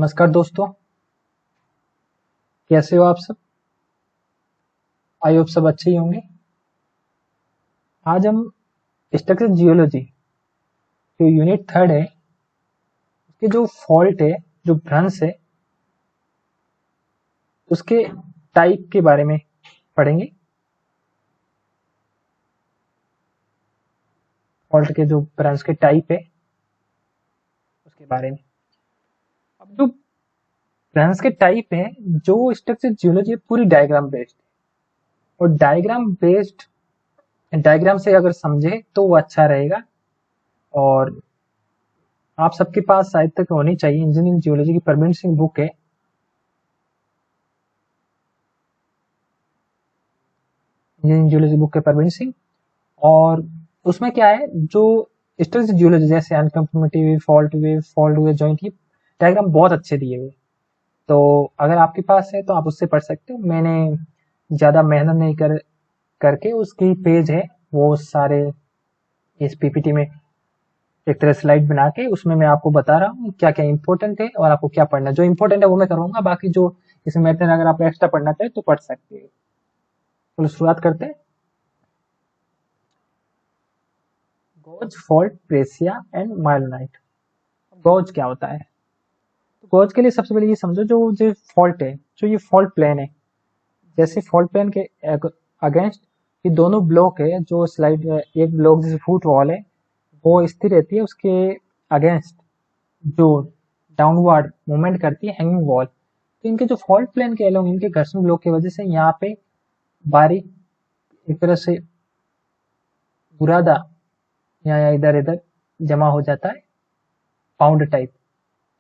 नमस्कार दोस्तों, कैसे हो आप सब। आई होप सब अच्छे ही होंगे। आज हम स्ट्रक्चरल जियोलॉजी जो यूनिट थर्ड है उसके जो फॉल्ट है, जो भ्रंश है, उसके टाइप के बारे में पढ़ेंगे। फॉल्ट के जो भ्रंश के टाइप है उसके बारे में। अब जो भ्रंश के टाइप है, जो स्ट्रक्चरल जियोलॉजी है पूरी डायग्राम बेस्ड है, और डायग्राम से अगर समझे तो वो अच्छा रहेगा। और आप सबके पास शायद तक होनी चाहिए इंजीनियरिंग जियोलॉजी की परवीन सिंह बुक है। इंजीनियरिंग जियोलॉजी बुक है परवीन सिंह, और उसमें क्या है, जो स्ट्रक्चरल जियोलॉजी जैसे अनकंफर्मेटिव वेव, फॉल्ट वेव, जॉइंट, ये डायग्राम बहुत अच्छे दिए हुए। तो अगर आपके पास है तो आप उससे पढ़ सकते हो। मैंने ज़्यादा मेहनत नहीं करके उसकी पेज है वो सारे इस पीपीटी में एक तरह स्लाइड बना के उसमें मैं आपको बता रहा हूँ क्या क्या इंपॉर्टेंट है और आपको क्या पढ़ना है। जो इंपॉर्टेंट है वो मैं करूँगा, बाकी जो इसमें मैटर अगर आप एक्स्ट्रा पढ़ना चाहे तो पढ़ सकते हैं। चलो शुरुआत करते हैं। Gouge, fault, breccia and mylonite. Gouge क्या होता है? तो गॉज के लिए सबसे पहले ये समझो, जो जो फॉल्ट है, जो ये फॉल्ट प्लेन है, जैसे फॉल्ट प्लेन के अगेंस्ट ये दोनों ब्लॉक है, जो स्लाइड एक ब्लॉक जैसे फुट वॉल है वो स्थिर रहती है, उसके अगेंस्ट जो डाउनवर्ड मूवमेंट करती है हैंगिंग वॉल। तो इनके जो फॉल्ट प्लेन के अलोंग इनके घर्षण ब्लॉक की वजह से यहाँ पे बारीक एक तरह से बुरादा या इधर इधर जमा हो जाता है, पाउंड टाइप,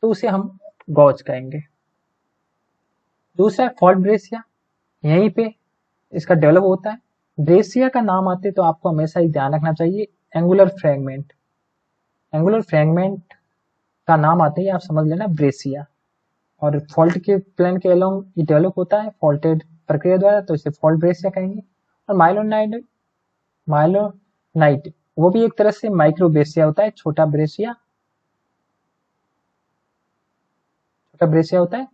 तो उसे हम गॉज कहेंगे। दूसरा है फॉल्ट ब्रेसिया, यहीं पे इसका डेवलप होता है। ब्रेसिया का नाम आते तो आपको हमेशा ही ध्यान रखना चाहिए एंगुलर फ्रैगमेंट। एंगुलर फ्रैगमेंट का नाम आते ही आप समझ लेना ब्रेसिया। और फॉल्ट के प्लेन के अलोंग ये डेवलप होता है फॉल्टेड प्रक्रिया द्वारा, तो इसे फॉल्ट ब्रेसिया कहेंगे। और माइलोनाइट वो भी एक तरह से माइक्रो ब्रेसिया होता है, छोटा ब्रेसिया होता है,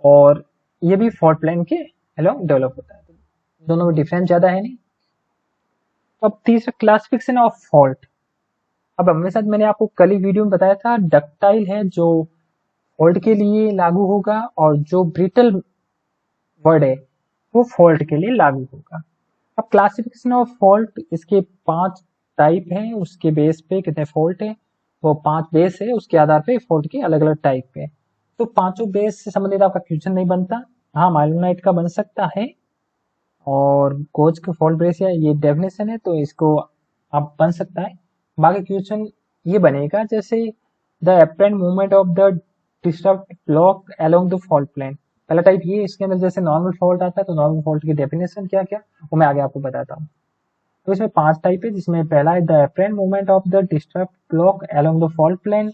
और ये भी फॉल्ट प्लेन के अलोंग डेवलप होता है। दोनों में डिफरेंस ज्यादा है नहीं। अब तीसरा क्लासिफिकेशन ऑफ फॉल्ट। अब हमेशा मैंने आपको कल ही वीडियो में बताया था, डक्टाइल है जो फॉल्ट के लिए लागू होगा, और जो ब्रिटल वर्ड है वो फॉल्ट के लिए लागू होगा। अब क्लासिफिकेशन ऑफ फॉल्ट, इसके 5 टाइप हैं, उसके बेस पे कितने फॉल्ट है, वो 5 बेस है, उसके आधार पे फॉल्ट के अलग अलग टाइप है। तो पांचों बेस से संबंधित आपका क्वेश्चन नहीं बनता। हाँ, माइलोनाइट का बन सकता है, और कोच के फॉल्ट ब्रेसिया ये डेफिनेशन है तो इसको आप बन सकता है। बाकी क्वेश्चन ये बनेगा जैसे the apparent movement of the disturb block along the fault plane. पहला टाइप ये, इसके अंदर जैसे नॉर्मल फॉल्ट आता है तो नॉर्मल फॉल्ट की डेफिनेशन क्या क्या वो मैं आगे आपको बताता हूँ। तो इसमें 5 टाइप है, जिसमें पहला है the apparent movement of the disturb block along the fault plane,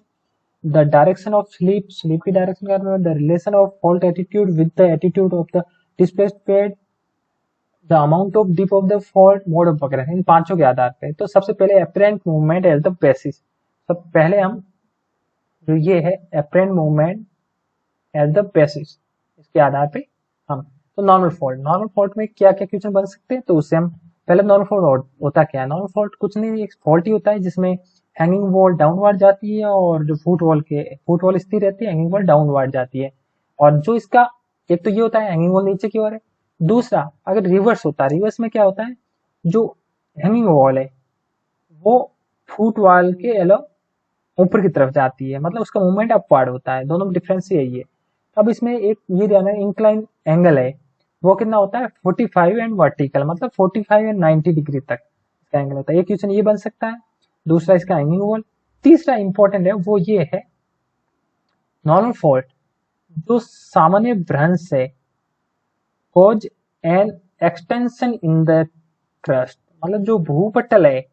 the direction of slip की डायरेक्शन का, the relation of fault attitude with the attitude of the displaced bed, the amount of dip of the fault, mode of वगैरह, इन पांचों के आधार पे। तो सबसे पहले apparent movement as the basis. सब पहले हम जो ये है apparent movement as the basis, इसके आधार पे हम, तो नॉर्मल फॉल्ट में क्या क्या क्वेश्चन बन सकते हैं, तो उससे हम पहले नॉर्मल फॉल्ट होता क्या है। नॉर्मल फॉल्ट कुछ नहीं, एक फॉल्ट ही होता है जिसमें हैंगिंग वॉल डाउनवर्ड जाती है, और जो फुट वॉल स्थिर रहती है, हैंगिंग वॉल डाउनवर्ड जाती है। और जो इसका एक तो ये होता है हैंगिंग वॉल नीचे की ओर है। दूसरा अगर रिवर्स होता है, रिवर्स में क्या होता है, जो हैंगिंग वॉल है वो फुट वॉल के अलोंग ऊपर की तरफ जाती है, मतलब उसका मूवमेंट अपवर्ड होता है। दोनों में डिफरेंस यही है। अब इसमें एक ये ध्यान है, इंक्लाइन एंगल है वो कितना होता है 45 एंड वर्टिकल, मतलब 45 एंड 90 डिग्री तक इसका एंगल होता है। एक क्वेश्चन ये बन सकता है। दूसरा इसका हैंगिंग वॉल। तीसरा इंपॉर्टेंट है वो ये है नॉर्मल फॉल्ट जो सामान्य भ्रंश है, cause an extension in the crust, मतलब जो भूपटल है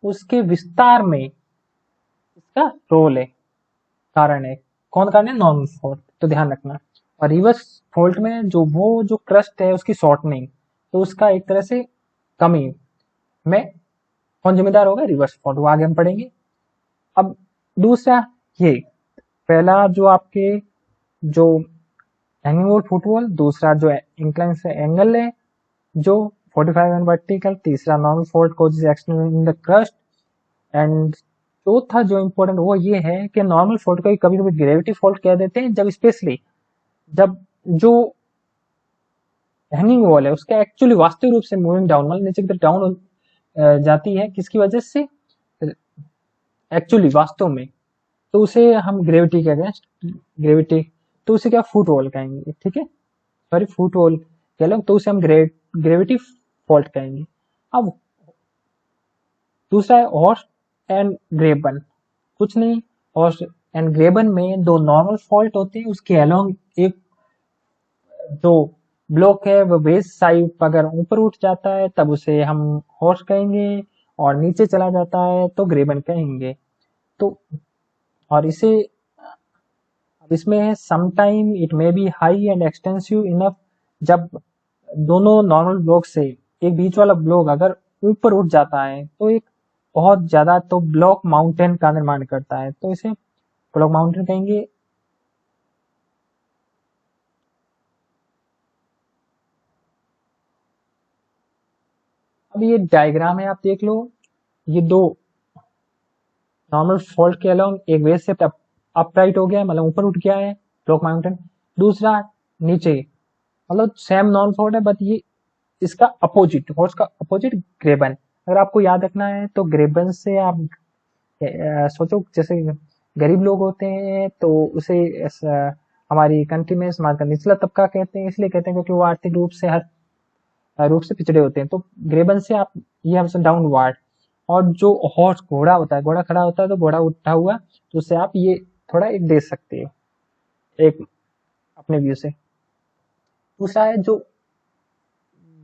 उसके विस्तार में इसका रोल है, कारण है। कौन कारण है? नॉर्मल फॉल्ट, तो ध्यान रखना। और रिवर्स फॉल्ट में जो क्रस्ट है उसकी शॉर्टनिंग, तो उसका एक तरह से कमी में कौन जिम्मेदार होगा? रिवर्स फॉल्ट, वो आगे हम पढ़ेंगे। अब दूसरा ये, पहला जो आपके जो हैंगिंग वॉल फुटवॉल, दूसरा जो इंक्लाइन से एंगल है जो 45 एंड वर्टिकल, तीसरा normal fault causes extend in the crust, and चौथा जो इम्पोर्टेंट वो ये है कि नॉर्मल फॉल्ट को कभी कभी ग्रेविटी फॉल्ट कह देते हैं, जब स्पेशली जब जो हैंगिंग वॉल है उसके एक्चुअली वास्तविक रूप से मूविंग डाउन, मतलब नीचे की तरफ डाउन जाती है, किसकी वजह से, एक्चुअली वास्तव में, तो उसे हम ग्रेविटी के अगेंस्ट, ग्रेविटी, तो उसे क्या फुट वॉल कहेंगे, ठीक है, सॉरी फुट वॉल कह लो, तो उसे हम ग्रेविटी फॉल्ट कहेंगे। अब दूसरा है हॉर्स एंड ग्रेबन, कुछ नहीं, हॉर्स एंड ग्रेबन में दो नॉर्मल फॉल्ट होते हैं, उसके अलोंग एक जो ब्लॉक है वो बेस साइड अगर ऊपर उठ जाता है तब उसे हम हॉर्स कहेंगे, और नीचे चला जाता है तो ग्रेबन कहेंगे। तो और इसे, अब इसमें है sometime it may be high and extensive enough, जब दोनों नॉर्मल ब्लॉक से एक बीच वाला ब्लॉक अगर ऊपर उठ जाता है तो एक बहुत ज्यादा, तो ब्लॉक माउंटेन का निर्माण करता है, तो इसे ब्लॉक माउंटेन कहेंगे। अब ये डायग्राम है, आप देख लो, ये दो नॉर्मल फॉल्ट के अलोंग एक बेस से अपराइट हो गया है, मतलब ऊपर उठ गया है ब्लॉक माउंटेन, दूसरा नीचे, मतलब सेम नॉर्मल फॉल्ट है, बट ये इसका अपोजिट, हॉर्स का अपोजिट ग्रेबन। अगर आपको याद रखना है तो ग्रेबन से आप सोचो, जैसे गरीब लोग होते हैं तो उसे हमारी कंट्री में समाज का निचला तबका कहते हैं, इसलिए कहते हैं क्योंकि वो आर्थिक रूप से हर रूप से पिछड़े होते हैं, तो ग्रेबन से आप ये हमसे डाउनवर्ड। और जो हॉर्स घोड़ा होता है, घोड़ा खड़ा होता है तो घोड़ा उठा हुआ, तो उससे आप ये थोड़ा एक दे सकते हैं एक अपने व्यू से। दूसरा है जो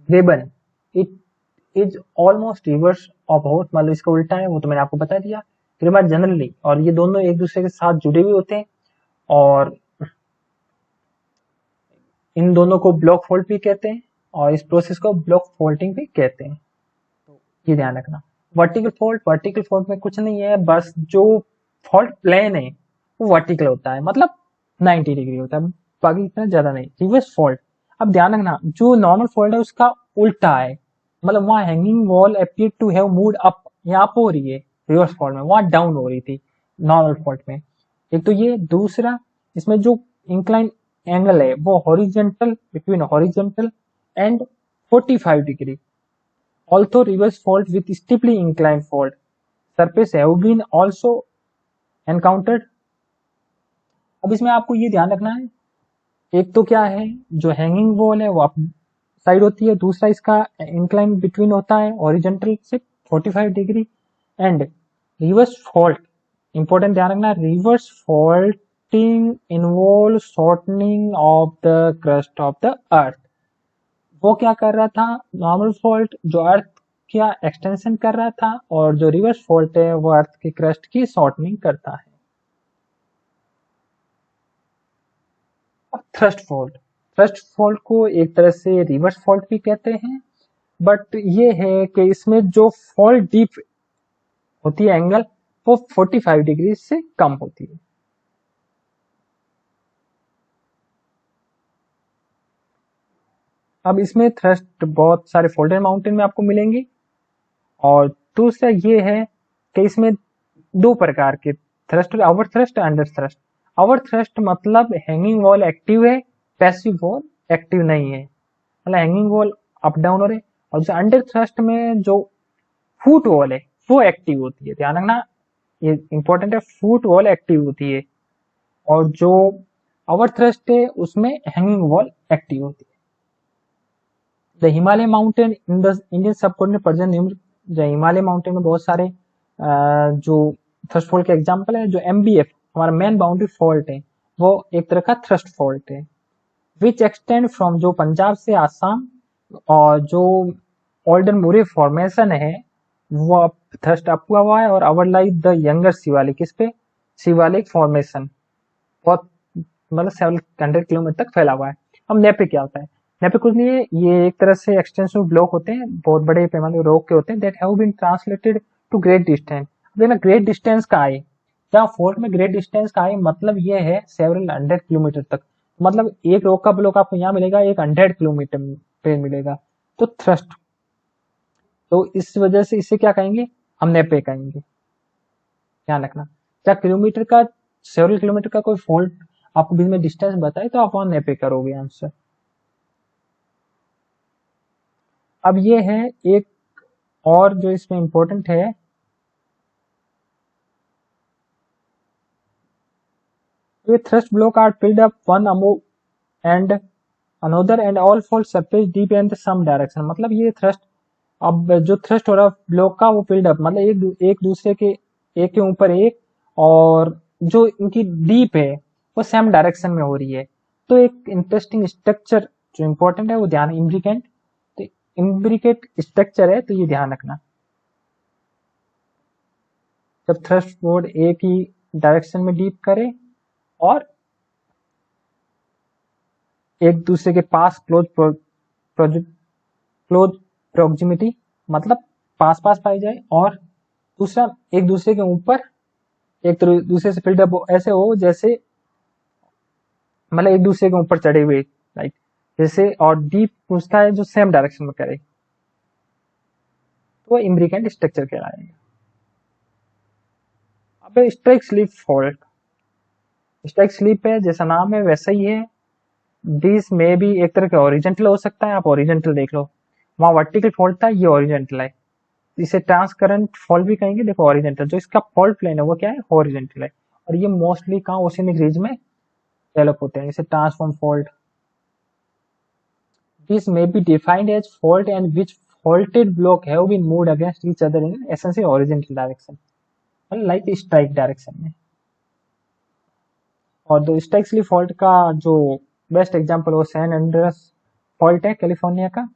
ग्रेबन, it is almost reverse of horse, मतलब इसका उल्टा है, वो तो मैंने आपको बता दिया। ग्रेबन जनरली, और ये दोनों एक दूसरे के साथ जुड़े हुए होते हैं, और इन दोनों को ब्लॉक फोल्ड भी कहते हैं, और इस प्रोसेस को ब्लॉक फोल्डिंग भी कहते हैं, तो ये ध्यान रखना। वर्टिकल फॉल्ट में कुछ नहीं है, बस जो फॉल्ट प्लेन है वो वर्टिकल होता है, मतलब 90 डिग्री होता है, बाकी इतना ज्यादा नहीं। रिवर्स फॉल्ट, अब ध्यान रखना, जो नॉर्मल फॉल्ट है उसका उल्टा है, मतलब वहां hanging wall appear to have moved up, यहाँ अप हो रही है रिवर्स फॉल्ट में, वहां डाउन हो रही थी नॉर्मल फॉल्ट में। एक तो ये, दूसरा इसमें जो इंक्लाइन एंगल है वो horizontal, between horizontal and 45 degree, although reverse fault with steeply inclined fault surface have been also encountered। अब इसमें आपको ये ध्यान रखना है, एक तो क्या है, जो हैंगिंग वॉल है वो अप साइड होती है, दूसरा इसका इंक्लाइन बिटवीन होता है हॉरिजॉन्टल से 45 degree, and reverse fault, important ध्यान रखना, reverse faulting involve shortening of the crust of the earth. वो क्या कर रहा था, नॉर्मल फॉल्ट जो अर्थ का एक्सटेंशन कर रहा था, और जो रिवर्स फॉल्ट है वो अर्थ की क्रस्ट की शॉर्टनिंग करता है। अब थ्रस्ट फॉल्ट को एक तरह से रिवर्स फॉल्ट भी कहते हैं, बट ये है कि इसमें जो फॉल्ट डीप होती है एंगल वो 45 डिग्री से कम होती है। अब इसमें थ्रस्ट बहुत सारे फोल्डेड माउंटेन में आपको मिलेंगे, और दूसरा ये है कि इसमें दो प्रकार के थ्रस्ट, अवर थ्रस्ट, अंडर थ्रस्ट। अवर थ्रस्ट मतलब हैंगिंग वॉल एक्टिव है, पैसिव वॉल एक्टिव नहीं है, मतलब हैंगिंग वॉल अप डाउन हो रहे, और जो अंडर थ्रस्ट में जो फुट वॉल है वो एक्टिव होती है, ध्यान रखना ये इंपॉर्टेंट है, फुट वॉल एक्टिव होती है, और जो अवर थ्रस्ट है उसमें हैंगिंग वॉल एक्टिव होती है। The Himalaya mountain in the Indian subcontinent present, जो हिमालय माउंटेन में बहुत सारे जो थ्रस्ट फॉल्ट के एग्जांपल है, जो एमबीएफ हमारा मेन बाउंड्री फॉल्ट है वो एक तरह का थ्रस्ट फॉल्ट है, विच एक्सटेंड फ्रॉम, जो पंजाब से आसाम, और जो ओल्डन मुरे फॉर्मेशन है वो थ्रस्ट अप हुआ है, और अवर लाइक द यंगर शिवालिक, इस पे शिवालिक फॉर्मेशन बहुत, मतलब 700 किलोमीटर तक फैला हुआ है। अब नेपे क्या होता है, नेपे कुछ नहीं है, ये एक तरह से एक्सटेंसिव ब्लॉक होते हैं, बहुत बड़े पैमाने रॉक के होते हैं, that have been translated to great distance. देखना ग्रेट डिस्टेंस का आए, जहाँ फोर्ट में ग्रेट डिस्टेंस का आए मतलब ये है सेवरल 100 किलोमीटर तक, मतलब एक रॉक का ब्लॉक आपको यहाँ मिलेगा, एक 100 किलोमीटर पे मिलेगा। तो थ्रस्ट, तो इस वजह से इसे क्या कहेंगे, हम नेपे कहेंगे, ध्यान रखना। क्या किलोमीटर का, सेवरल किलोमीटर का कोई फॉल्ट आपको बीच में डिस्टेंस बताए तो आप वहां नेपे करोगे आंसर। अब ये है एक और जो इसमें इंपॉर्टेंट है, ये thrust block are filled up one among and another and all fall surface dip in some direction. मतलब ये थ्रस्ट, अब जो थ्रस्ट हो रहा है ब्लॉक का वो फिल्ड अप मतलब एक दूसरे के, एक के ऊपर एक, और जो इनकी डीप है वो सेम डायरेक्शन में हो रही है। तो एक इंटरेस्टिंग स्ट्रक्चर जो इंपॉर्टेंट है वो ध्यान, इम्ब्रिकेट, तो इम्ब्रिकेट स्ट्रक्चर है, तो ये ध्यान रखना। जब थ्रस्ट बोर्ड एक ही डायरेक्शन में डीप करे और एक दूसरे के पास क्लोज प्रोक्सिमिटी मतलब पास पास पाई जाए, और दूसरा एक दूसरे के ऊपर एक दूसरे से फिल्ड अप ऐसे हो जैसे, मतलब एक दूसरे के ऊपर चढ़े हुए, लाइक जैसे, और डीप उसका है जो सेम डायरेक्शन में करे, तो इम्ब्रिकेट स्ट्रक्चर कहलाएगा। अब strike slip fault, strike slip है जैसा नाम है वैसा ही है। दिस में भी एक तरह का ओरिजेंटल हो सकता है, आप ओरिजेंटल देख लो, वहां वर्टिकल फॉल्ट था, ये ओरिजेंटल है। इसे ट्रांसकरेंट फॉल्ट भी कहेंगे। देखो ओरिजेंटल, जो इसका फॉल्ट प्लेन है वो क्या है, ओरिजेंटल है, और ये मोस्टली कहाँ, ओशियनिक रीज में डेवलप होते हैं, जैसे transform fault. This may be defined as fault and which faulted block have been moved against each other in essentially horizontal direction, like strike direction में। और दो स्ट्राइक स्लिप फॉल्ट का जो बेस्ट एग्जांपल वो San Andreas fault है California का।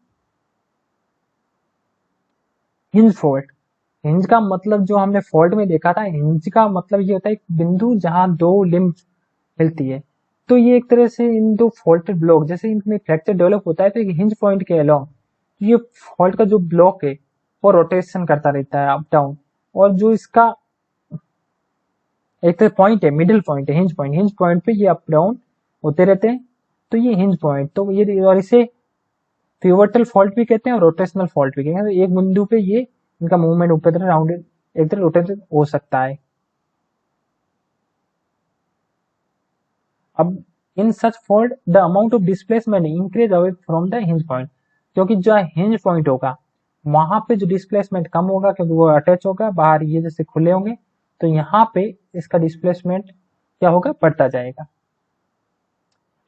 Hinge fault, hinge का मतलब जो हमने फॉल्ट में देखा था, हिंज का मतलब ये होता है एक बिंदु जहां दो लिम्ब मिलती है। तो ये एक तरह से इन दो फॉल्टेड ब्लॉक, जैसे इनमें फ्रैक्चर डेवलप होता है तो एक हिंज पॉइंट के अलोंग ये फॉल्ट का जो ब्लॉक है वो रोटेशन करता रहता है अप डाउन, और जो इसका एक तरह पॉइंट है, मिडिल पॉइंट है, हिंज पॉइंट पे ये अप डाउन होते रहते हैं। तो ये हिंज पॉइंट, तो ये, और इसे पिवोटल फॉल्ट भी कहते हैं और रोटेशनल फॉल्ट भी कहते हैं। तो एक बिंदु पे ये इनका मूवमेंट ऊपर तरह राउंडेड एक तरह रोटेटेड हो सकता है। अब in such fault the amount of displacement increase away from the hinge point, क्योंकि जो हिंज पॉइंट होगा वहां पे जो डिस्प्लेसमेंट कम होगा क्योंकि वो अटैच होगा, बाहर ये जैसे खुले होंगे, तो यहाँ पे इसका डिस्प्लेसमेंट क्या होगा, बढ़ता जाएगा।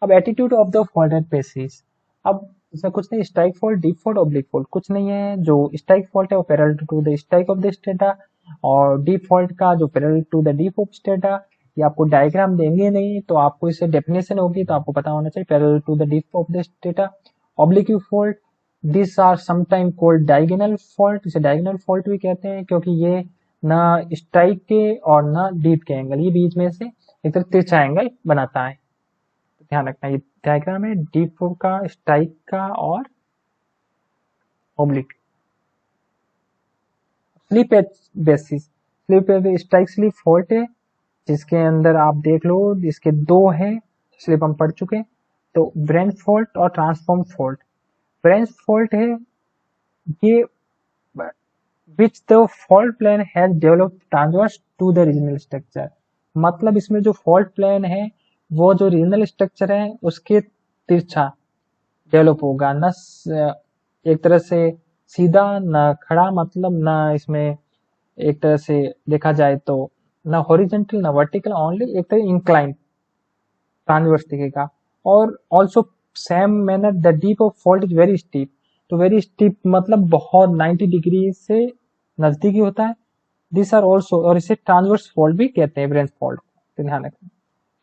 अब attitude of the fault at basis, अब इसमें कुछ नहीं, strike fault, dip fault, oblique fault कुछ नहीं है। जो स्ट्राइक फॉल्ट है वो parallel to the strike of the strata, और डीप फॉल्ट का जो parallel to the dip of strata. ये आपको डायग्राम देंगे नहीं तो आपको इसे डेफिनेशन होगी तो आपको पता होना चाहिए, parallel to the dip of the strata. Oblique fault, this are sometime called diagonal fault, इसे डायगोनल फॉल्ट भी कहते हैं क्योंकि ये ना स्ट्राइक के और ना डीप के एंगल, ये बीच में से एक तरह तिरछा एंगल बनाता है। ध्यान रखना, ये डायग्राम है डीप का, स्ट्राइक का और oblique. Slip as basis, slip as strike slip fault है जिसके अंदर आप देख लो इसके दो हैं, स्लिप हम पढ़ चुके। तो ब्रेंच फॉल्ट और ट्रांसफॉर्म फॉल्ट। ब्रेंच फॉल्ट है ये which the fault plane has developed transverse to the regional structure, मतलब इसमें जो फॉल्ट प्लेन है वो जो रीजनल स्ट्रक्चर है उसके तिरछा डेवलप होगा, न एक तरह से सीधा न खड़ा, मतलब न इसमें एक तरह से देखा जाए तो न हॉरिजेंटल न वर्टिकल, ओनली एक तरह इंक्लाइन ट्रांसवर्स दिखेगा। और also same manner the dip of fault is very steep, तो वेरी स्टीप मतलब बहुत 90 डिग्री से नजदीकी होता है। दिस आर ऑल्सो, और इसे ट्रांसवर्स फॉल्ट भी कहते हैं ब्रेंच फॉल्ट, तो ध्यान रखना।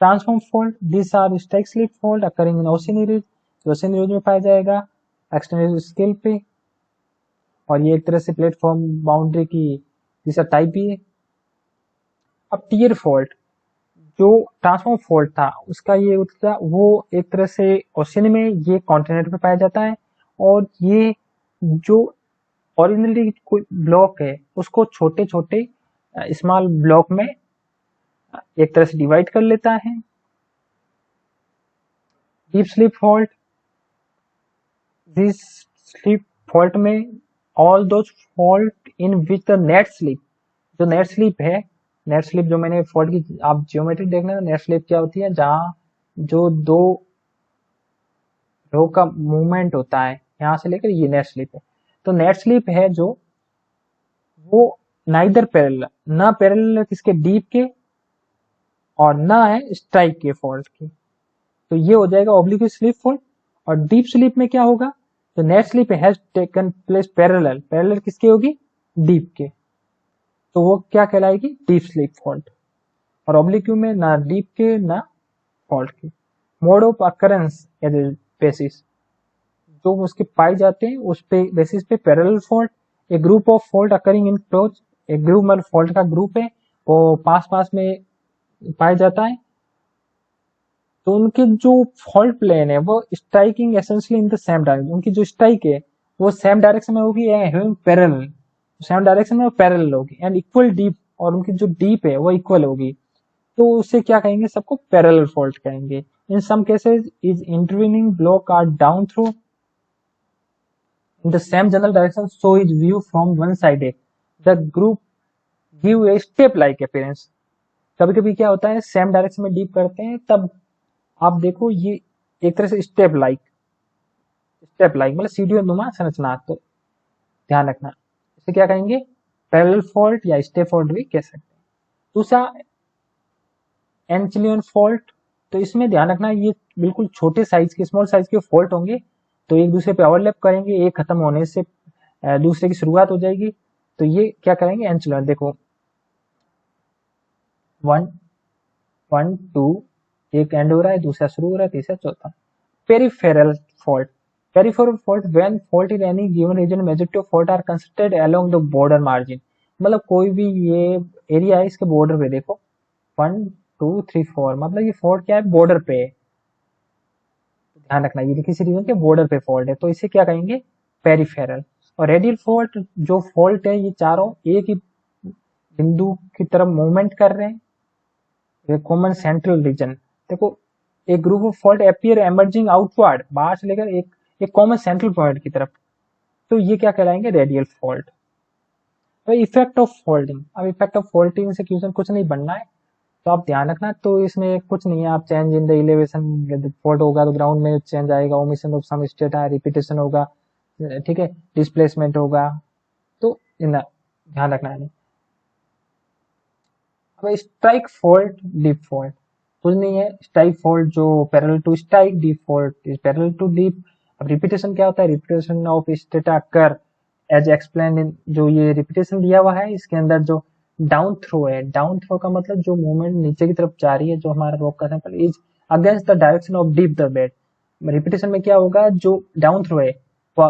Transform fault, this are strike slip fault occurring in ocean ridge, ocean ridge में पाया जाएगा एक्सटर्नल स्केल पे, और ये एक तरह से प्लेटफॉर्म बाउंड्री की तीसरा टाइप भी है। अब टीयर फॉल्ट, जो ट्रांसफॉर्म फॉल्ट था उसका ये वो एक तरह से ओशियन में, ये कॉन्टिनेंट पे पाया जाता है, और ये जो ओरिजिनली ब्लॉक है उसको छोटे छोटे स्मॉल ब्लॉक में एक तरह से डिवाइड कर लेता है। Dip slip fault, this slip fault में all those fault in which the net slip, जो नेट स्लीप है, नेट स्लीप जो मैंने फॉल्ट की आप जियोमेट्री देखना, नेट स्लीप क्या होती है, जहाँ जो दो रो का मूवमेंट होता है यहाँ से लेकर, ये नेट स्लीप है। तो नेट स्लीप है जो वो नाइदर पैरेलल, ना पैरेलल किसके, डीप के, और ना है स्ट्राइक के फॉल्ट की, तो ये हो जाएगा ऑब्लिक स्लीप फॉल्ट। और डीप स्लीप में क्या होगा, तो net sleep has taken place parallel, parallel किसके होगी, डीप के, तो वो क्या कहलाएगी, डीप स्लीप फॉल्ट। और ऑब्लिक्यू में ना डीप के ना फॉल्ट की। मोड ऑफ अकरेंस बेसिस, जो उसके पाए जाते हैं उस पे बेसिस पे parallel fault, A group of fault occurring in close, एक ग्रुप मतलब फॉल्ट का ग्रुप है वो पास पास में पाया जाता है, तो उनके जो फॉल्ट प्लेन है वो striking essentially in the same direction, उनकी जो स्ट्राइक है वो सेम डायरेक्शन में होगी, पैरेलल, सेम डायरेक्शन में पैरेलल होगी, एंड इक्वल डीप, और उनकी जो डीप है वो इक्वल होगी, तो उसे क्या कहेंगे, सबको पैरेलल फॉल्ट कहेंगे। In some cases is intervening block are down through in the same general direction, so is view from one sided, the group give a step like appearance। कभी कभी क्या होता है, सेम डायरेक्शन में deep करते हैं तब आप देखो ये एक तरह से स्टेप लाइक, स्टेप लाइक मतलब सीढ़ियों नुमा संरचना, तो ध्यान रखना, इसे क्या कहेंगे, पैरेलल फॉल्ट या स्टेप फॉल्ट भी कह सकते हैं। दूसरा एंचिलियन फॉल्ट, तो इसमें ध्यान रखना ये बिल्कुल छोटे साइज के, स्मॉल साइज के फॉल्ट होंगे, तो एक दूसरे पे ओवरलैप करेंगे, एक खत्म होने से दूसरे की शुरुआत हो जाएगी, तो ये क्या करेंगे, एंचिलियन। देखो 1 1 2, एक एंड हो रहा है, दूसरा शुरू हो रहा है, तीसरा चौथा। Peripheral fault, peripheral fault when fault in any given region majority of fault are considered along the border margin, मतलब कोई भी ये एरिया है इसके बॉर्डर पे, देखो 1 2 3 4, मतलब ये फॉल्ट क्या है, बॉर्डर पे है, ध्यान रखना ये किसी रीजन के बॉर्डर पे फॉल्ट है, तो इसे क्या कहेंगे, पेरिफेरल। और रेडियल फॉल्ट, जो फॉल्ट है ये चारों एक ही बिंदु की तरफ मूवमेंट कर रहे हैं, कॉमन सेंट्रल रीजन, देखो एक group of fault appear emerging outward, बाहर से लेकर एक कॉमन सेंट्रल पॉइंट की तरफ, तो ये क्या कहलाएंगे, रेडियल फॉल्ट। तो इफेक्ट ऑफ फॉल्टिंग, अब इफेक्ट ऑफ फॉल्टिंग से क्वेश्चन कुछ नहीं बनना है, तो आप ध्यान रखना, तो इसमें कुछ नहीं है, आप change in the elevation fault होगा तो ग्राउंड में चेंज आएगा, ओमिशन ऑफ सम स्टेट है, रिपीटेशन होगा, ठीक है, डिस्प्लेसमेंट होगा, तो इन ध्यान रखना है। अब स्ट्राइक फॉल्ट, डीप फॉल्ट, कुछ नहीं है, स्ट्राइक फॉल्ट जो parallel to strike, dip fault is parallel to dip. अब रिपीटेशन क्या होता है, रिपीटेशन ऑफ स्टेटा कर एज एक्सप्लेन इन, जो ये रिपीटेशन दिया हुआ है इसके अंदर जो डाउन थ्रो है, डाउन थ्रो का मतलब जो मूवमेंट नीचे की तरफ जा रही है, जो हमारा रॉक का sample is against the direction of deep the bed. Repetition में क्या होगा, जो डाउन थ्रो है वो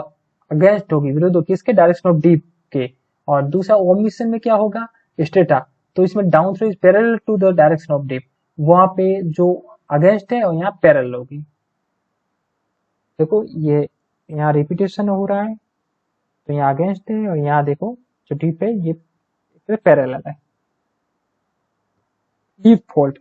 अगेंस्ट होगी, विरुद्ध होगी किसके, डायरेक्शन ऑफ डीप के। और दूसरा ओमिशन में क्या होगा, स्टेटा, तो इसमें down throw is parallel to the direction of dip, वहां पे जो अगेंस्ट है और यहाँ पैरेलल होगी। देखो ये यहाँ रिपीटेशन हो रहा है तो यहाँ अगेंस्ट है, और यहाँ देखो जो डीप है ये पैरेलल है। डीप फॉल्ट,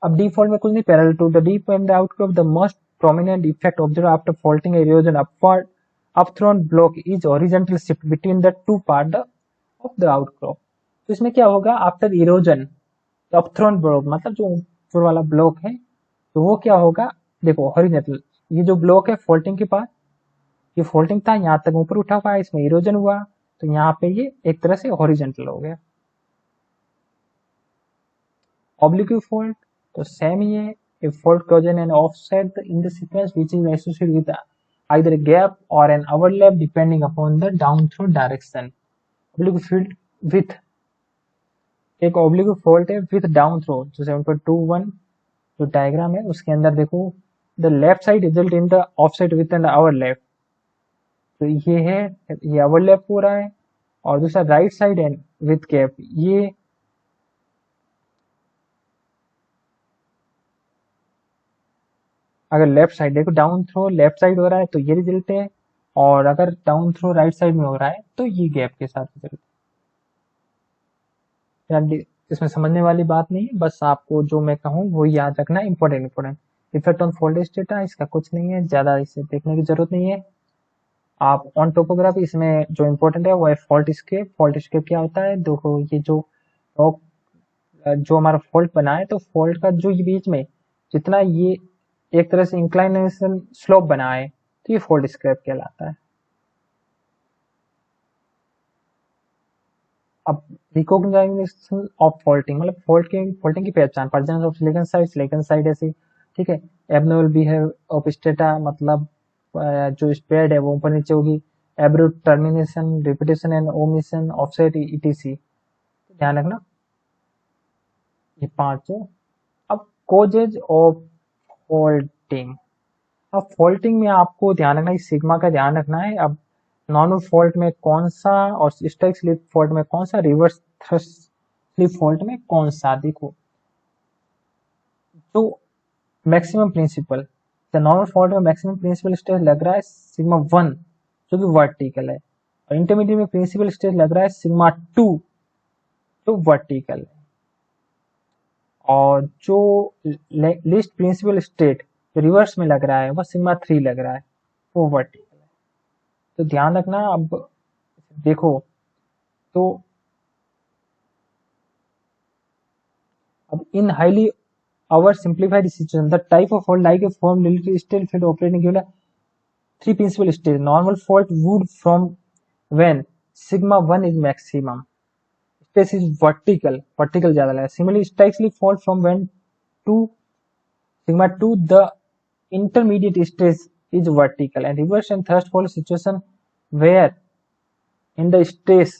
अब डीप फॉल्ट में कुछ नहीं, parallel to the dip and the outcrop the most prominent effect observe after faulting erosion upward upthrown block is horizontal shift between the two part of the outcrop। तो इसमें क्या होगा, after erosion अपथ्रोन block, मतलब जो ऊपर वाला block है तो वो क्या होगा, देखो हॉरिजॉन्टल, ये जो ब्लॉक है फॉल्टिंग के पास, ये फॉल्टिंग था यहाँ तक ऊपर उठा हुआ है, इसमें इरोजन हुआ तो यहाँ पे ये एक तरह से हॉरिजॉन्टल हो गया। ऑब्लिक फॉल्ट, तो सेम ही है, a fault causes an offset in the sequence which is associated with either a gap or an overlap depending upon the down throw direction। oblique field with, एक oblique fault है with down throw, जो 7.21 जो diagram है उसके अंदर देखो, the left side result in the offset with and our left, तो ये है, ये आवर लेफ्ट हो रहा है, और दूसरा right side and with gap, ये अगर लेफ्ट साइड देखो डाउन थ्रो लेफ्ट साइड हो रहा है तो ये रिजल्ट है, और अगर डाउन थ्रो राइट साइड में हो रहा है तो ये गैप के साथ रिजल्ट है। इसमें समझने वाली बात नहीं है, बस आपको जो मैं कहूँ वो याद रखना, important important. Effect on fold strata इसका कुछ नहीं है, ज़्यादा इसे देखने की जरूरत नहीं है। आप ऑन टोपोग्राफी इसमें जो इम्पोर्टेंट है वो है फॉल्ट स्केप। फॉल्ट स्केप क्या होता है, देखो ये जो रॉक जो हमारा फॉल्ट बना है, तो फॉल्ट का जो ये बीच में जितना ये एक तरह से इंक्लाइनेशन स्लोप बना है, तो ये फॉल्ट स्केप कहलाता है। अब रिकॉग्निशन ऑफ फॉल्टिंग मतलब फॉल्टिंग की पहचान, प्रेजेंस ऑफ सिलिकॉन साइड ऐसी, ठीक है। एबनॉर्मल बिहेव ऑफ स्टेटा मतलब जो स्प्रेड है वो ऊपर नीचे होगी। Abrupt termination, repetition and omission, offset ETC, ध्यान रखना ये 5 है। अब कोजेज ऑफ फॉल्टिंग, अब फॉल्टिंग में आपको ध्यान रखना है, सिग्मा का ध्यान रखना है। अब नॉर्मल फॉल्ट में कौन सा और स्टैटिक स्लिप फॉल्ट में कौन सा, रिवर्स थ्रस्ट स्लिप फॉल्ट में कौन सा। देखो तो मैक्सिमम प्रिंसिपल, नॉर्मल फॉल्ट में मैक्सिमम प्रिंसिपल स्ट्रेस लग रहा है सिग्मा 1 जो कि वर्टिकल है, और इंटरमीडिएट में प्रिंसिपल स्ट्रेस लग रहा है सिग्मा 2 जो वर्टिकल है, और जो लिस्ट प्रिंसिपल स्टेट रिवर्स में लग रहा है वो सिग्मा 3 लग रहा है, वो वर्टिकल है। तो ध्यान रखना। अब देखो तो अब इन highly our simplified situation the type of fault like a form relatively still field operating given a 3 principal stage, normal fault would from when sigma 1 is maximum, stress is vertical ज्यादा लगा। Similarly static slip fault from when to sigma 2 the intermediate stress is vertical, and reverse and thrust fault situation where in the stress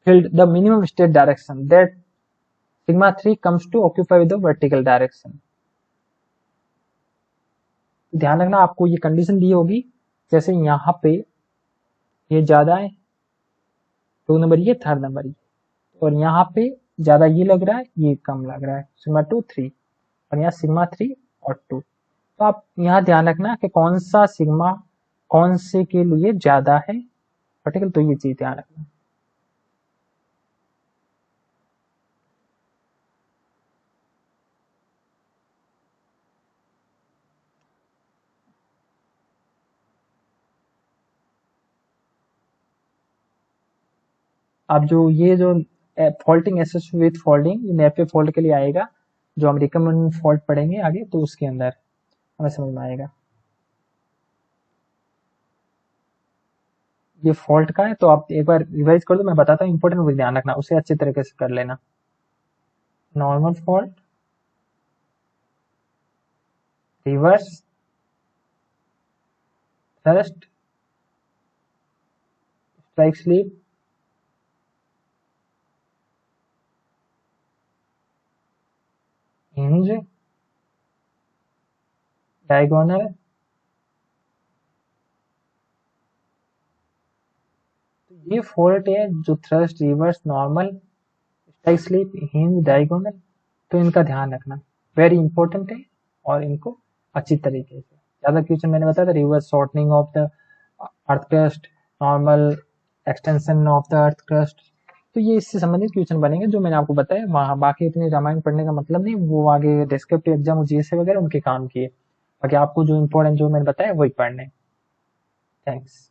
field the minimum state direction that sigma 3 comes to occupy with the vertical direction। ध्यान रखना आपको ये condition दी होगी, जैसे यहाँ पे ये ज्यादा है 2 नंबर, ये 3rd नंबर ये, और यहाँ पे ज्यादा ये लग रहा है, ये कम लग रहा है सिग्मा 2 3, और यहाँ सिग्मा 3 और 2। तो आप यहाँ ध्यान रखना कि कौन सा सिग्मा कौन से के लिए ज्यादा है वर्टिकल, तो ये चीज ध्यान रखना। अब जो ये जो faulting associated with faulting nappe पे फॉल्ट के लिए आएगा, जो हम रिकमेंड फॉल्ट पढ़ेंगे आगे, तो उसके अंदर हमें समझ में आएगा। ये फॉल्ट का है, तो आप एक बार रिवाइज कर दो, मैं बताता हूँ इंपॉर्टेंट वो ध्यान रखना, उसे अच्छे तरीके से कर लेना। Normal fault, reverse thrust, strike slip, hinge, diagonal, तो ये फॉल्ट है जो thrust, reverse, normal, strike slip, hinge, diagonal, तो इनका ध्यान रखना, वेरी इंपॉर्टेंट है, और इनको अच्छी तरीके से ज्यादा क्वेश्चन मैंने बताया था, reverse shortening of the earth crust, normal extension of the earth crust, तो ये इससे संबंधित क्वेश्चन बनेंगे जो मैंने आपको बताया। वहाँ बाकी इतनी रामायण पढ़ने का मतलब नहीं, वो आगे डिस्क्रिप्टिव एग्जाम जीएसए वगैरह उनके काम किए, बाकी आपको जो इम्पोर्टेंट जो मैंने बताया वही पढ़ने। थैंक्स।